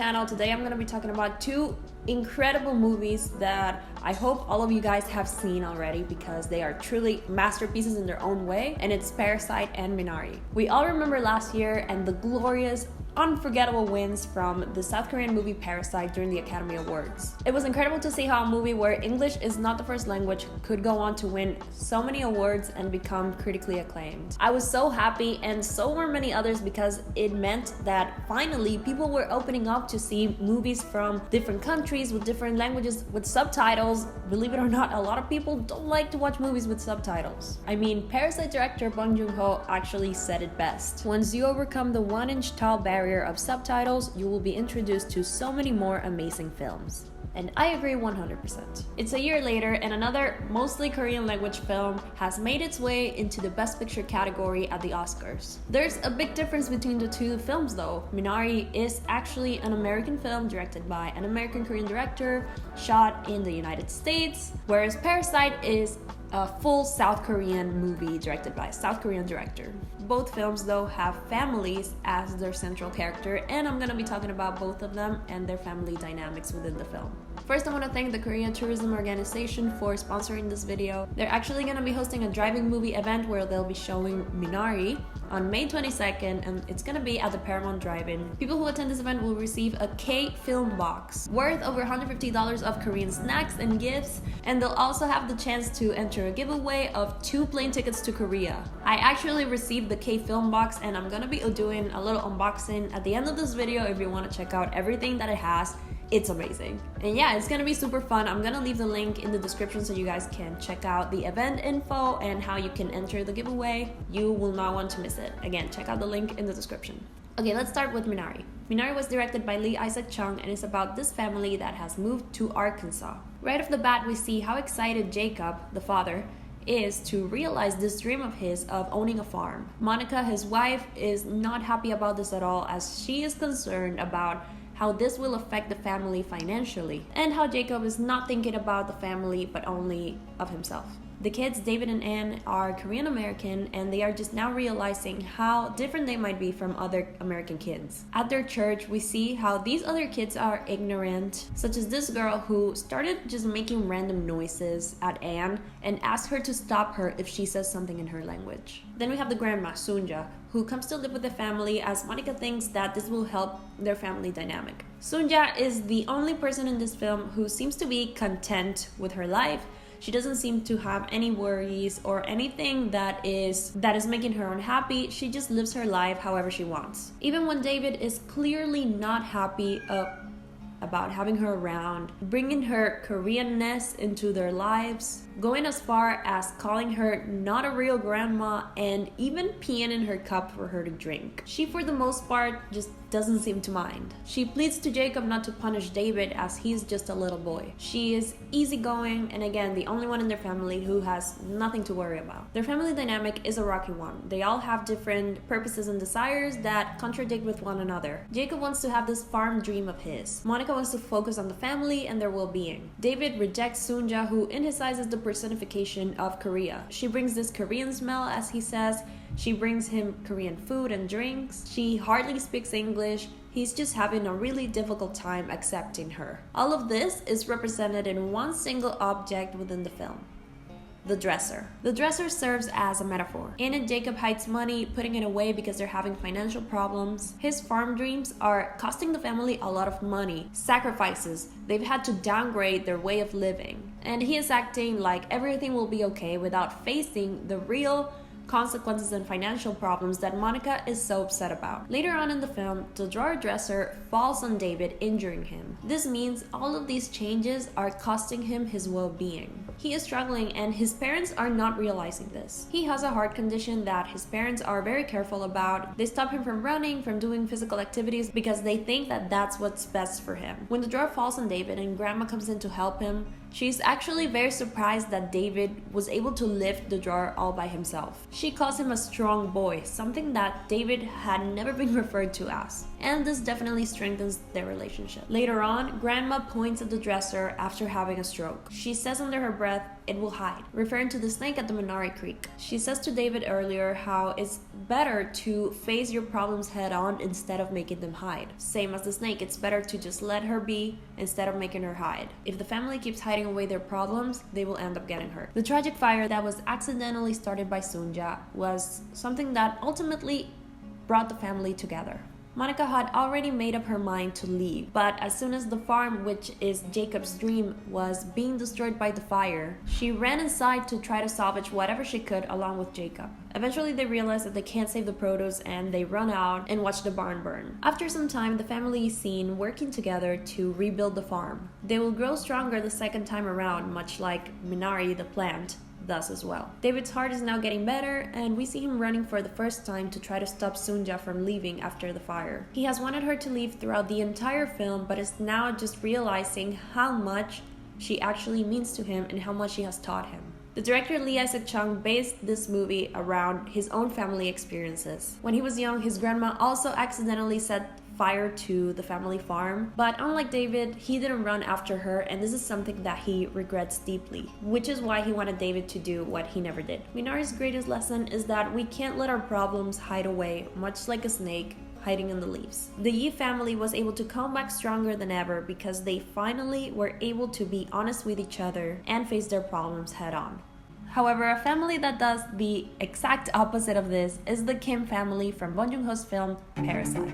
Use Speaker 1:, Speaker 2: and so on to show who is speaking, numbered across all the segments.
Speaker 1: channel. Today I'm gonna be talking about two incredible movies that I hope all of you guys have seen already because they are truly masterpieces in their own way, and it's Parasite and Minari. We all remember last year and the glorious, unforgettable wins from the South Korean movie Parasite during the Academy Awards. It was incredible to see how a movie where English is not the first language could go on to win so many awards and become critically acclaimed. I was so happy, and so were many others, because it meant that finally people were opening up to see movies from different countries with different languages with subtitles. Believe it or not, a lot of people don't like to watch movies with subtitles. I mean, Parasite director Bong Joon-ho actually said it best. Once you overcome the 1-inch tall barrier of subtitles, you will be introduced to so many more amazing films. And I agree 100%. It's a year later, and another mostly Korean language film has made its way into the Best Picture category at the Oscars. There's a big difference between the two films though. Minari is actually an American film directed by an American-Korean director, shot in the United States, whereas Parasite is a full South Korean movie directed by a South Korean director. Both films though have families as their central character, and I'm gonna be talking about both of them and their family dynamics within the film. First, I want to thank the Korean Tourism Organization for sponsoring this video. They're actually gonna be hosting a driving movie event where they'll be showing Minari on May 22nd, and it's gonna be at the Paramount Drive-In. People who attend this event will receive a KFilm Box worth over $150 of Korean snacks and gifts, and they'll also have the chance to enter a giveaway of 2 plane tickets to Korea. I actually received the KFilm Box, and I'm gonna be doing a little unboxing at the end of this video if you want to check out everything that it has. It's amazing. And yeah, it's gonna be super fun. I'm gonna leave the link in the description so you guys can check out the event info and how you can enter the giveaway. You will not want to miss it. Again, check out the link in the description. Okay, let's start with Minari. Minari was directed by Lee Isaac Chung and is about this family that has moved to Arkansas. Right off the bat, we see how excited Jacob, the father, is to realize this dream of his of owning a farm. Monika, his wife, is not happy about this at all, as she is concerned about how this will affect the family financially, and how Jacob is not thinking about the family but only of himself. The kids, David and Anne, are Korean American, and they are just now realizing how different they might be from other American kids. At their church, we see how these other kids are ignorant, such as this girl who started just making random noises at Anne and asked her to stop her if she says something in her language. Then we have the grandma, Sunja, who comes to live with the family, as Monika thinks that this will help their family dynamic. Sunja is the only person in this film who seems to be content with her life. She doesn't seem to have any worries or anything that is making her unhappy. She just lives her life however she wants. Even when David is clearly not happy about having her around, bringing her Koreanness into their lives, going as far as calling her not a real grandma, and even peeing in her cup for her to drink. She, for the most part, just doesn't seem to mind. She pleads to Jacob not to punish David, as he's just a little boy. She is easygoing, and again, the only one in their family who has nothing to worry about. Their family dynamic is a rocky one. They all have different purposes and desires that contradict with one another. Jacob wants to have this farm dream of his. Monika wants to focus on the family and their well-being. David rejects Sunja, who in his eyes is the personification of Korea. She brings this Korean smell, as he says. She brings him Korean food and drinks. She hardly speaks English. He's just having a really difficult time accepting her. All of this is represented in one single object within the film: the dresser. The dresser serves as a metaphor. In it, Jacob hides money, putting it away because they're having financial problems. His farm dreams are costing the family a lot of money, sacrifices. They've had to downgrade their way of living. And he is acting like everything will be okay without facing the real consequences and financial problems that Monika is so upset about. Later on in the film, the drawer dresser falls on David, injuring him. This means all of these changes are costing him his well-being. He is struggling, and his parents are not realizing this. He has a heart condition that his parents are very careful about. They stop him from running, from doing physical activities, because they think that that's what's best for him. When the drawer falls on David and Grandma comes in to help him, she's actually very surprised that David was able to lift the drawer all by himself. She calls him a strong boy, something that David had never been referred to as, and this definitely strengthens their relationship. Later on, Grandma points at the dresser after having a stroke. She says under her breath, it will hide, referring to the snake at the Minari Creek. She says to David earlier how it's better to face your problems head on instead of making them hide. Same as the snake, it's better to just let her be instead of making her hide. If the family keeps hiding away their problems, they will end up getting hurt. The tragic fire that was accidentally started by Sunja was something that ultimately brought the family together. Monika had already made up her mind to leave, but as soon as the farm, which is Jacob's dream, was being destroyed by the fire, she ran inside to try to salvage whatever she could along with Jacob. Eventually they realize that they can't save the produce and they run out and watch the barn burn. After some time, the family is seen working together to rebuild the farm. They will grow stronger the second time around, much like Minari the plant does as well. David's heart is now getting better, and we see him running for the first time to try to stop Sunja from leaving after the fire. He has wanted her to leave throughout the entire film, but is now just realizing how much she actually means to him and how much she has taught him. The director Lee Isaac-Chung based this movie around his own family experiences. When he was young, his grandma also accidentally set fire to the family farm, but unlike David, he didn't run after her, and this is something that he regrets deeply, which is why he wanted David to do what he never did. Minari's greatest lesson is that we can't let our problems hide away, much like a snake hiding in the leaves. The Yi family was able to come back stronger than ever because they finally were able to be honest with each other and face their problems head on. However, a family that does the exact opposite of this is the Kim family from Bong Joon-ho's film Parasite.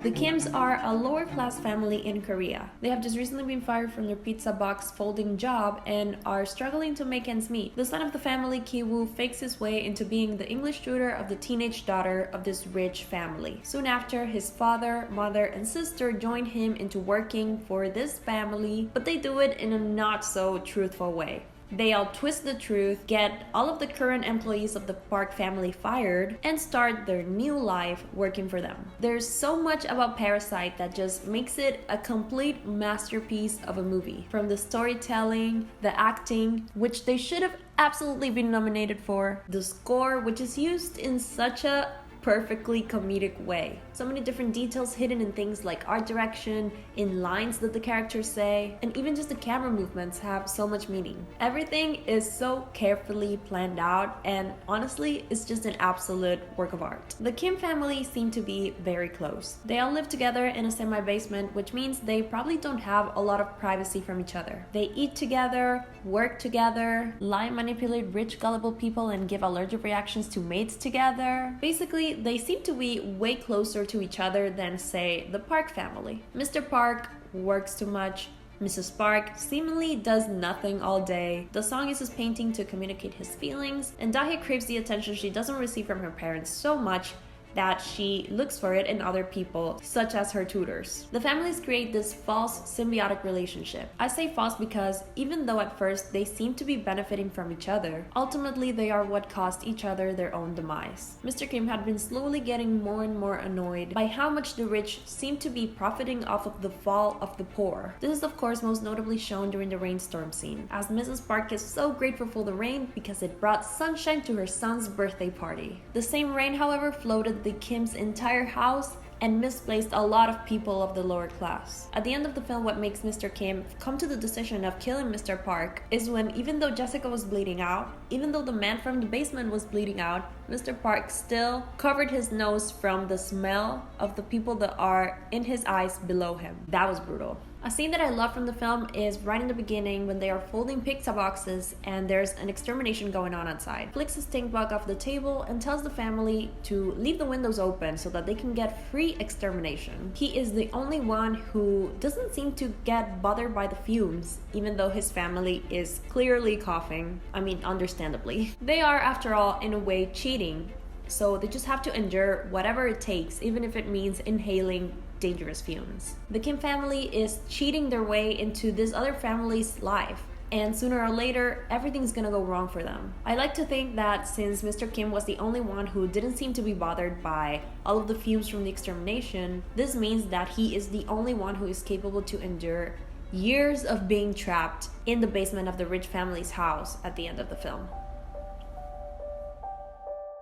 Speaker 1: The Kims are a lower-class family in Korea. They have just recently been fired from their pizza box folding job and are struggling to make ends meet. The son of the family, Ki-woo, fakes his way into being the English tutor of the teenage daughter of this rich family. Soon after, his father, mother, and sister join him into working for this family, but they do it in a not-so-truthful way. They all twist the truth, get all of the current employees of the Park family fired, and start their new life working for them. There's so much about Parasite that just makes it a complete masterpiece of a movie. From the storytelling, the acting, which they should have absolutely been nominated for, the score, which is used in such a perfectly comedic way. So many different details hidden in things like art direction, in lines that the characters say, and even just the camera movements have so much meaning. Everything is so carefully planned out, and honestly, it's just an absolute work of art. The Kim family seem to be very close. They all live together in a semi-basement, which means they probably don't have a lot of privacy from each other. They eat together, work together, lie and manipulate rich, gullible people, and give allergic reactions to mates together. Basically, they seem to be way closer to each other than, say, the Park family. Mr. Park works too much. Mrs. Park seemingly does nothing all day. The song is his painting to communicate his feelings, and Dahi craves the attention she doesn't receive from her parents so much that she looks for it in other people, such as her tutors. The families create this false symbiotic relationship. I say false because even though at first they seem to be benefiting from each other, ultimately they are what caused each other their own demise. Mr. Kim had been slowly getting more and more annoyed by how much the rich seem to be profiting off of the fall of the poor. This is of course most notably shown during the rainstorm scene, as Mrs. Park is so grateful for the rain because it brought sunshine to her son's birthday party. The same rain, however, floated the Kim's entire house and misplaced a lot of people of the lower class. At the end of the film, what makes Mr. Kim come to the decision of killing Mr. Park is when, even though Jessica was bleeding out, even though the man from the basement was bleeding out, Mr. Park still covered his nose from the smell of the people that are in his eyes below him. That was brutal. A scene that I love from the film is right in the beginning when they are folding pizza boxes and there's an extermination going on outside. Flicks a stink bug off the table and tells the family to leave the windows open so that they can get free extermination. He is the only one who doesn't seem to get bothered by the fumes, even though his family is clearly coughing. I mean, understandably. They are, after all, in a way cheating, so they just have to endure whatever it takes, even if it means inhaling dangerous fumes. The Kim family is cheating their way into this other family's life, and sooner or later, everything's gonna go wrong for them. I like to think that since Mr. Kim was the only one who didn't seem to be bothered by all of the fumes from the extermination, this means that he is the only one who is capable to endure years of being trapped in the basement of the rich family's house at the end of the film.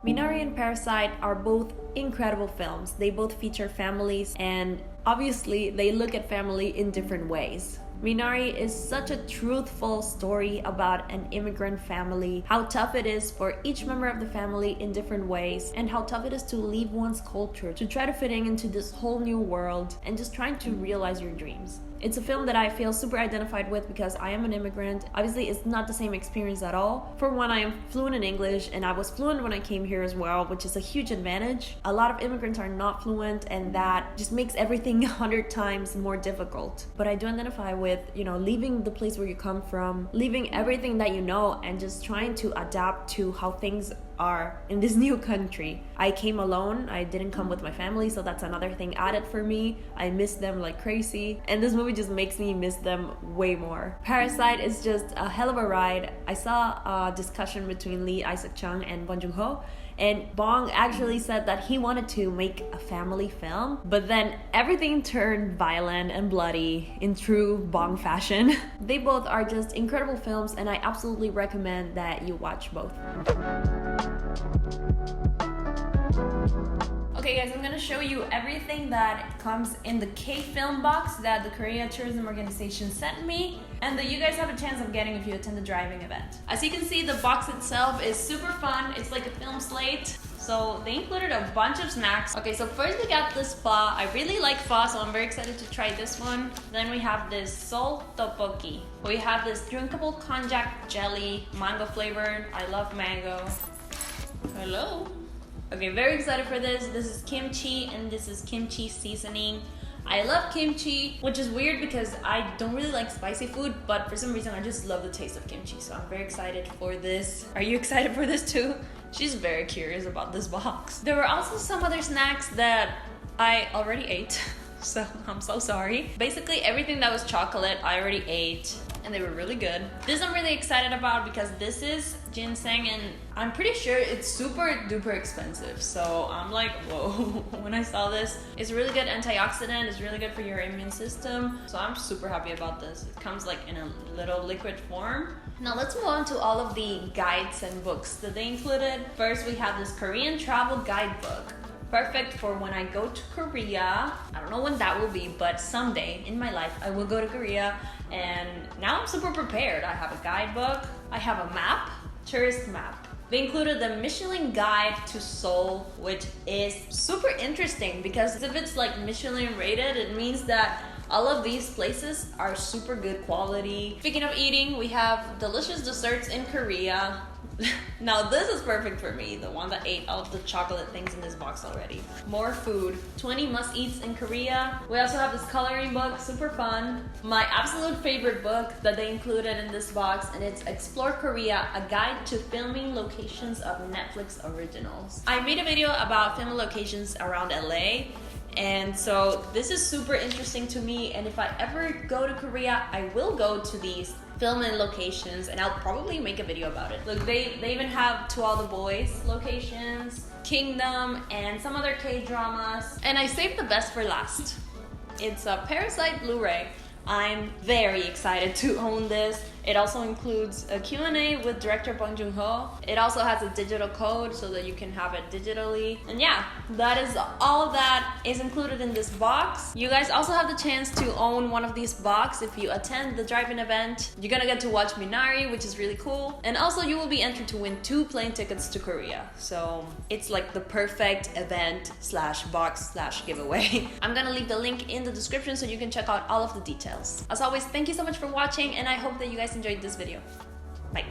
Speaker 1: Minari and Parasite are both incredible films. They both feature families, and obviously they look at family in different ways. Minari is such a truthful story about an immigrant family, how tough it is for each member of the family in different ways, and how tough it is to leave one's culture, to try to fit into this whole new world, and just trying to realize your dreams. It's a film that I feel super identified with because I am an immigrant. Obviously, it's not the same experience at all. For one, I am fluent in English, and I was fluent when I came here as well, which is a huge advantage. A lot of immigrants are not fluent, and that just makes everything 100 times more difficult. But I do identify with, leaving the place where you come from, leaving everything that you know, and just trying to adapt to how things are in this new country. I came alone. I didn't come with my family, so that's another thing added for me. I miss them like crazy, and this movie just makes me miss them way more. Parasite is just a hell of a ride. I saw a discussion between Lee Isaac-chung and Bong Joon-ho, and Bong actually said that he wanted to make a family film, but then everything turned violent and bloody in true Bong fashion. They both are just incredible films, and I absolutely recommend that you watch both. Okay guys, I'm gonna show you everything that comes in the KFilm Box that the Korea Tourism Organization sent me and that you guys have a chance of getting if you attend the driving event. As you can see, the box itself is super fun. It's like a film slate. So they included a bunch of snacks. Okay, so first we got this pho. I really like pho, so I'm very excited to try this one. Then we have this salt tteokbokki. We have this drinkable konjac jelly, mango flavored. I love mango. Hello. Okay, very excited for this. This is kimchi, and this is kimchi seasoning. I love kimchi, which is weird because I don't really like spicy food, but for some reason I just love the taste of kimchi, so I'm very excited for this. Are you excited for this too? She's very curious about this box. There were also some other snacks that I already ate, so I'm so sorry. Basically everything that was chocolate I already ate, and they were really good. This I'm really excited about because this is ginseng, and I'm pretty sure it's super duper expensive, so I'm like, whoa. When I saw this, it's a really good antioxidant, it's really good for your immune system, so I'm super happy about this. It comes like in a little liquid form. Now let's move on to all of the guides and books that they included. First we have this Korean travel guidebook. Perfect for when I go to Korea. I don't know when that will be, but someday in my life I will go to Korea, and now I'm super prepared. I have a guidebook, I have a map, tourist map. They included the Michelin Guide to Seoul, which is super interesting because if it's like Michelin rated, it means that all of these places are super good quality. Speaking of eating, we have delicious desserts in Korea. Now this is perfect for me, the one that ate all of the chocolate things in this box already. More food, 20 must-eats in Korea. We also have this coloring book, super fun. My absolute favorite book that they included in this box, and it's Explore Korea, a guide to filming locations of Netflix originals. I made a video about filming locations around LA, and so this is super interesting to me, and if I ever go to Korea, I will go to these filming locations, and I'll probably make a video about it. Look, they even have To All the Boys locations, Kingdom, and some other K-dramas. And I saved the best for last. It's a Parasite Blu-ray. I'm very excited to own this. It also includes a Q&A with director Bong Joon-ho. It also has a digital code so that you can have it digitally. And yeah, that is all that is included in this box. You guys also have the chance to own one of these boxes if you attend the drive-in event. You're gonna get to watch Minari, which is really cool. And also you will be entered to win 2 plane tickets to Korea. So it's like the perfect event slash box slash giveaway. I'm gonna leave the link in the description so you can check out all of the details. As always, thank you so much for watching, and I hope that you guys enjoyed this video. Bye.